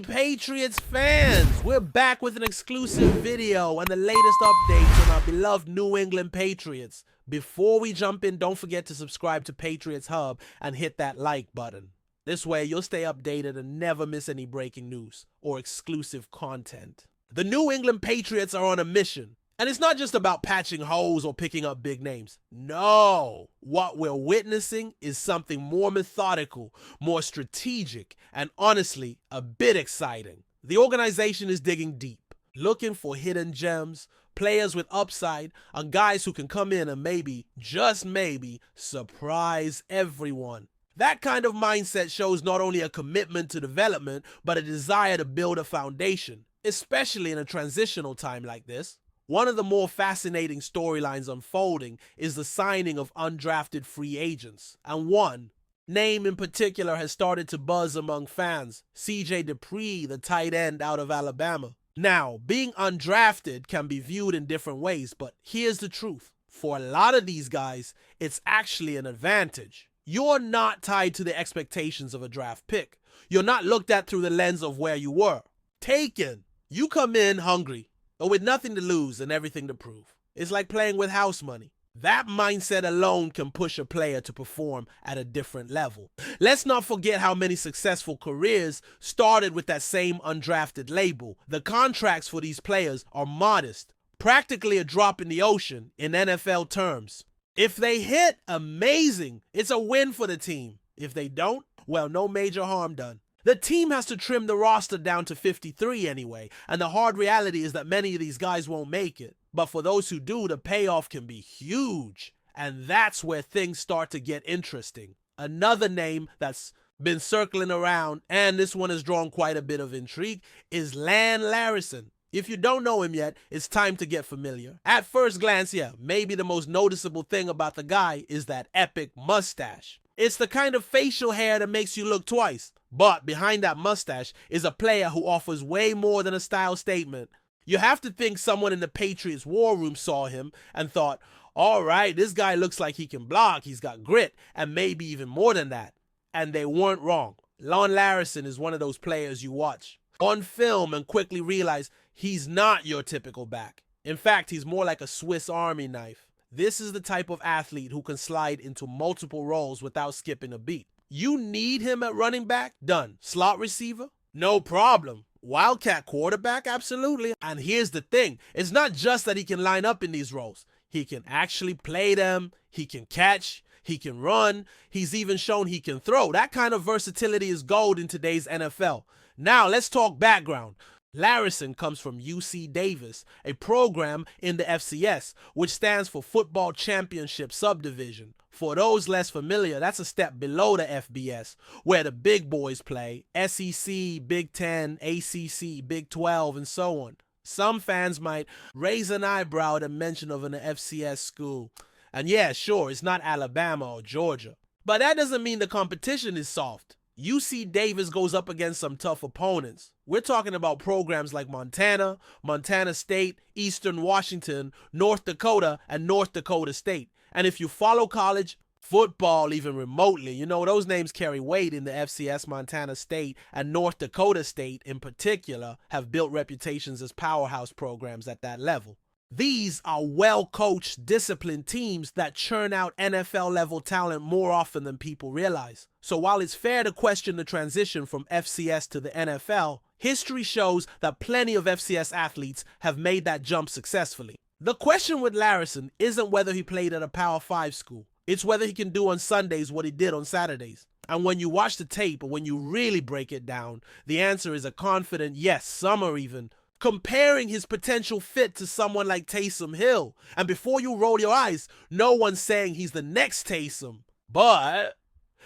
Patriots fans, we're back with an exclusive video and the latest updates on our beloved New England Patriots. Before we jump in, don't forget to subscribe to Patriots Hub and hit that like button. This way you'll stay updated and never miss any breaking news or exclusive content. The New England Patriots are on a mission. And it's not just about patching holes or picking up big names. No, what we're witnessing is something more methodical, more strategic, and honestly, a bit exciting. The organization is digging deep, looking for hidden gems, players with upside, and guys who can come in and maybe, just maybe, surprise everyone. That kind of mindset shows not only a commitment to development, but a desire to build a foundation, especially in a transitional time like this. One of the more fascinating storylines unfolding is the signing of undrafted free agents, and one name in particular has started to buzz among fans: CJ Dupree, the tight end out of Alabama. Now, being undrafted can be viewed in different ways, but here's the truth. For a lot of these guys, it's actually an advantage. You're not tied to the expectations of a draft pick. You're not looked at through the lens of where you were. Taken. You come in hungry, or with nothing to lose and everything to prove. It's like playing with house money. That mindset alone can push a player to perform at a different level. Let's not forget how many successful careers started with that same undrafted label. The contracts for these players are modest, practically a drop in the ocean in NFL terms. If they hit, amazing. It's a win for the team. If they don't, well, no major harm done. The team has to trim the roster down to 53 anyway, and the hard reality is that many of these guys won't make it. But for those who do, the payoff can be huge, and that's where things start to get interesting. Another name that's been circling around, and this one has drawn quite a bit of intrigue, is Lan Larrison. If you don't know him yet, it's time to get familiar. At first glance, yeah, maybe the most noticeable thing about the guy is that epic mustache. It's the kind of facial hair that makes you look twice. But behind that mustache is a player who offers way more than a style statement. You have to think someone in the Patriots war room saw him and thought, all right, this guy looks like he can block, he's got grit, and maybe even more than that. And they weren't wrong. Lan Larrison is one of those players you watch on film and quickly realize he's not your typical back. In fact, he's more like a Swiss Army knife. This is the type of athlete who can slide into multiple roles without skipping a beat. You need him at running back? Done. Slot receiver? No problem. Wildcat quarterback? Absolutely. And here's the thing. It's not just that he can line up in these roles. He can actually play them. He can catch. He can run. He's even shown he can throw. That kind of versatility is gold in today's NFL. Now let's talk background. Larrison comes from UC Davis, a program in the FCS, which stands for Football Championship Subdivision. For those less familiar, that's a step below the FBS, where the big boys play: SEC, Big 10, ACC, Big 12, and so on. Some fans might raise an eyebrow at a mention of an FCS school. And yeah, sure, it's not Alabama or Georgia. But that doesn't mean the competition is soft. UC Davis goes up against some tough opponents. We're talking about programs like Montana, Montana State, Eastern Washington, North Dakota, and North Dakota State. And if you follow college football even remotely, you know those names carry weight in the FCS. Montana State and North Dakota State in particular have built reputations as powerhouse programs at that level. These are well-coached, disciplined teams that churn out NFL-level talent more often than people realize. So while it's fair to question the transition from FCS to the NFL, history shows that plenty of FCS athletes have made that jump successfully. The question with Larrison isn't whether he played at a Power 5 school. It's whether he can do on Sundays what he did on Saturdays. And when you watch the tape, or when you really break it down, the answer is a confident yes, some are even comparing his potential fit to someone like Taysom Hill. And before you roll your eyes, no one's saying he's the next Taysom. But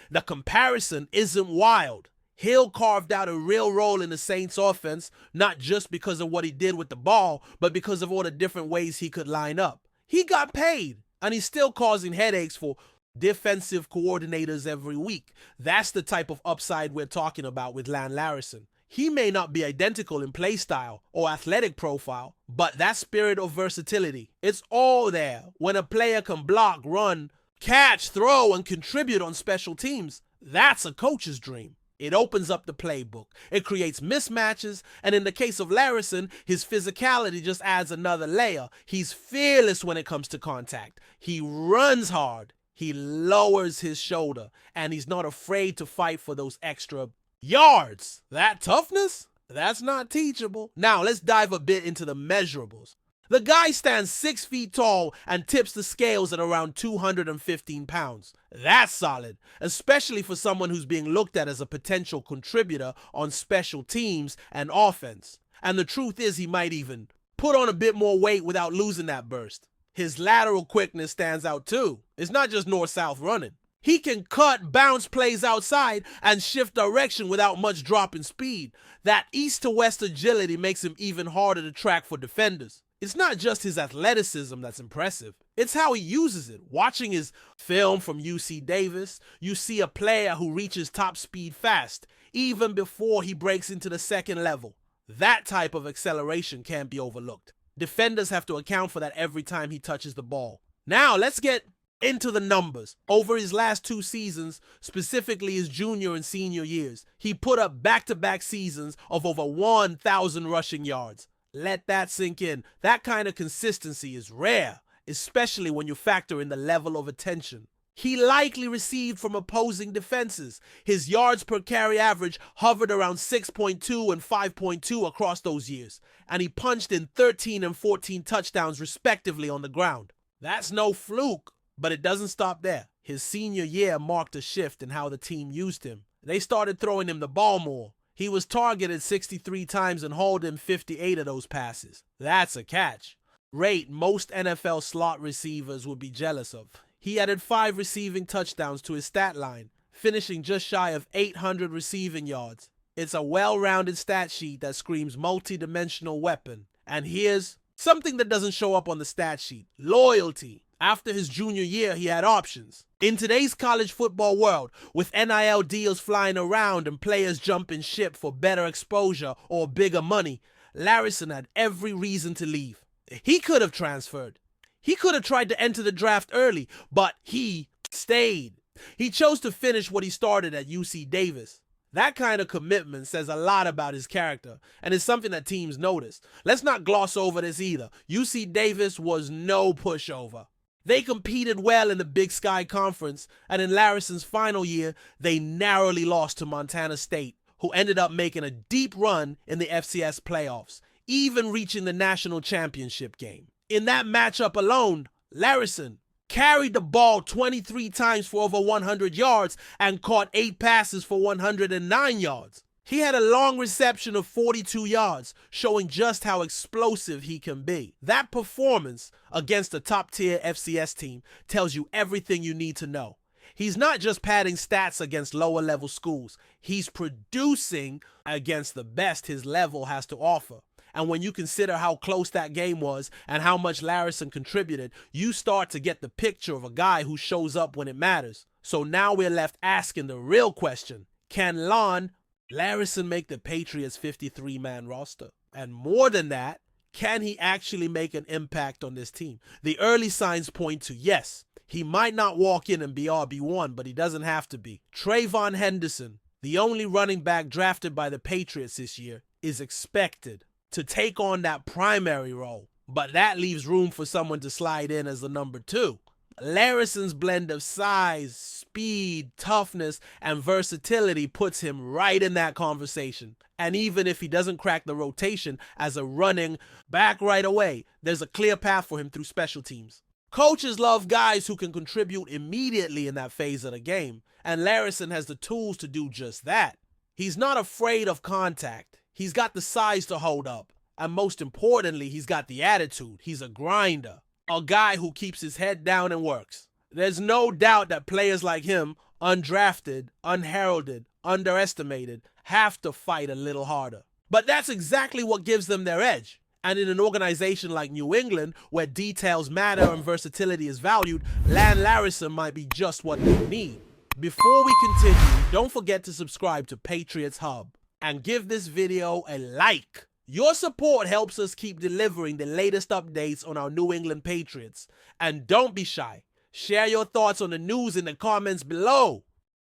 the comparison isn't wild. Hill carved out a real role in the Saints offense, not just because of what he did with the ball, but because of all the different ways he could line up. He got paid, and he's still causing headaches for defensive coordinators every week. That's the type of upside we're talking about with Lan Larrison. He may not be identical in play style or athletic profile, but that spirit of versatility, it's all there. When a player can block, run, catch, throw, and contribute on special teams, that's a coach's dream. It opens up the playbook. It creates mismatches, and in the case of Larrison, his physicality just adds another layer. He's fearless when it comes to contact. He runs hard. He lowers his shoulder, and he's not afraid to fight for those extra yards. That toughness? That's not teachable. Now, let's dive a bit into the measurables. The guy stands 6 feet tall and tips the scales at around 215 pounds. That's solid, especially for someone who's being looked at as a potential contributor on special teams and offense. And the truth is, he might even put on a bit more weight without losing that burst. His lateral quickness stands out too. It's not just north-south running. He can cut, bounce plays outside, and shift direction without much drop in speed. That east-to-west agility makes him even harder to track for defenders. It's not just his athleticism that's impressive. It's how he uses it. Watching his film from UC Davis, you see a player who reaches top speed fast, even before he breaks into the second level. That type of acceleration can't be overlooked. Defenders have to account for that every time he touches the ball. Now, let's get into the numbers. Over his last 2 seasons, specifically his junior and senior years, he put up back-to-back seasons of over 1,000 rushing yards. Let that sink in. That kind of consistency is rare, especially when you factor in the level of attention he likely received from opposing defenses. His yards per carry average hovered around 6.2 and 5.2 across those years, and he punched in 13 and 14 touchdowns respectively on the ground. That's no fluke, but it doesn't stop there. His senior year marked a shift in how the team used him. They started throwing him the ball more. He was targeted 63 times and hauled in 58 of those passes. That's a catch. Rate most NFL slot receivers would be jealous of. He added 5 receiving touchdowns to his stat line, finishing just shy of 800 receiving yards. It's a well-rounded stat sheet that screams multi-dimensional weapon. And here's something that doesn't show up on the stat sheet: loyalty. After his junior year, he had options. In today's college football world, with NIL deals flying around and players jumping ship for better exposure or bigger money, Larrison had every reason to leave. He could have transferred. He could have tried to enter the draft early, but he stayed. He chose to finish what he started at UC Davis. That kind of commitment says a lot about his character, and it's something that teams notice. Let's not gloss over this either. UC Davis was no pushover. They competed well in the Big Sky Conference, and in Larrison's final year, they narrowly lost to Montana State, who ended up making a deep run in the FCS playoffs, even reaching the national championship game. In that matchup alone, Larrison carried the ball 23 times for over 100 yards and caught 8 passes for 109 yards. He had a long reception of 42 yards, showing just how explosive he can be. That performance against a top-tier FCS team tells you everything you need to know. He's not just padding stats against lower-level schools. He's producing against the best his level has to offer. And when you consider how close that game was and how much Larrison contributed, you start to get the picture of a guy who shows up when it matters. So now we're left asking the real question: can Lan Larrison make the Patriots' 53-man roster? And more than that, can he actually make an impact on this team? The early signs point to yes. He might not walk in and be RB1, but he doesn't have to be. Trayvon Henderson, the only running back drafted by the Patriots this year, is expected to take on that primary role, but that leaves room for someone to slide in as the number 2. Larrison's blend of size, speed, toughness, and versatility puts him right in that conversation. And even if he doesn't crack the rotation as a running back right away, there's a clear path for him through special teams. Coaches love guys who can contribute immediately in that phase of the game, and Larrison has the tools to do just that. He's not afraid of contact. He's got the size to hold up. And most importantly, he's got the attitude. He's a grinder. A guy who keeps his head down and works. There's no doubt that players like him, undrafted, unheralded, underestimated, have to fight a little harder. But that's exactly what gives them their edge. And in an organization like New England, where details matter and versatility is valued, Lan Larrison might be just what they need. Before we continue, don't forget to subscribe to Patriots Hub and give this video a like. Your support helps us keep delivering the latest updates on our New England Patriots. And don't be shy. Share your thoughts on the news in the comments below.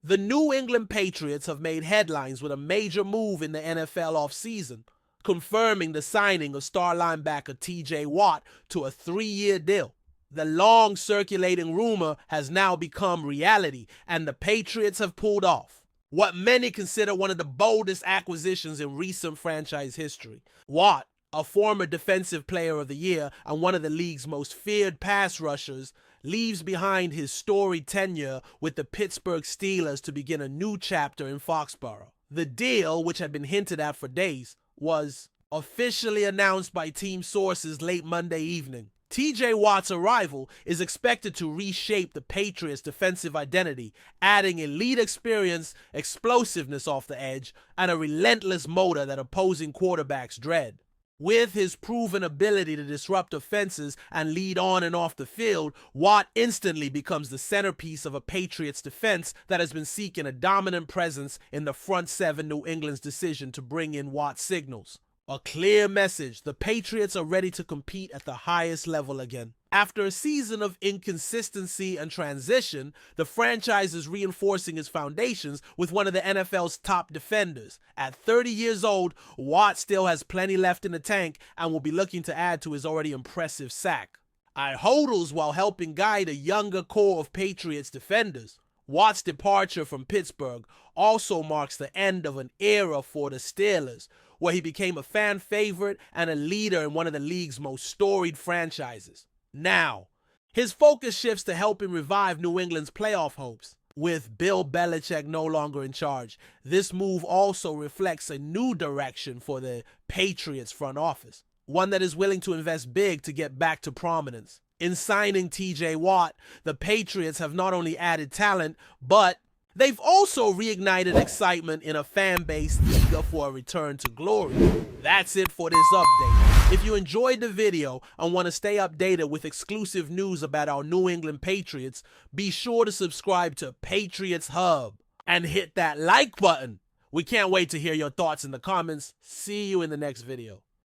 The New England Patriots have made headlines with a major move in the NFL offseason, confirming the signing of star linebacker TJ Watt to a 3-year deal. The long circulating rumor has now become reality, and the Patriots have pulled off what many consider one of the boldest acquisitions in recent franchise history. Watt, a former Defensive Player of the Year and one of the league's most feared pass rushers, leaves behind his storied tenure with the Pittsburgh Steelers to begin a new chapter in Foxborough. The deal, which had been hinted at for days, was officially announced by team sources late Monday evening. TJ Watt's arrival is expected to reshape the Patriots' defensive identity, adding elite experience, explosiveness off the edge, and a relentless motor that opposing quarterbacks dread. With his proven ability to disrupt offenses and lead on and off the field, Watt instantly becomes the centerpiece of a Patriots defense that has been seeking a dominant presence in the front seven. New England's decision to bring in Watt signals a clear message: the Patriots are ready to compete at the highest level again. After a season of inconsistency and transition, the franchise is reinforcing its foundations with one of the NFL's top defenders. At 30 years old, Watt still has plenty left in the tank and will be looking to add to his already impressive sack. I hodls while helping guide a younger core of Patriots defenders. Watt's departure from Pittsburgh also marks the end of an era for the Steelers, where he became a fan favorite and a leader in one of the league's most storied franchises. Now, his focus shifts to helping revive New England's playoff hopes. With Bill Belichick no longer in charge, this move also reflects a new direction for the Patriots front office, one that is willing to invest big to get back to prominence. In signing TJ Watt, the Patriots have not only added talent, but they've also reignited excitement in a fan base eager for a return to glory. That's it for this update. If you enjoyed the video and want to stay updated with exclusive news about our New England Patriots, be sure to subscribe to Patriots Hub and hit that like button. We can't wait to hear your thoughts in the comments. See you in the next video.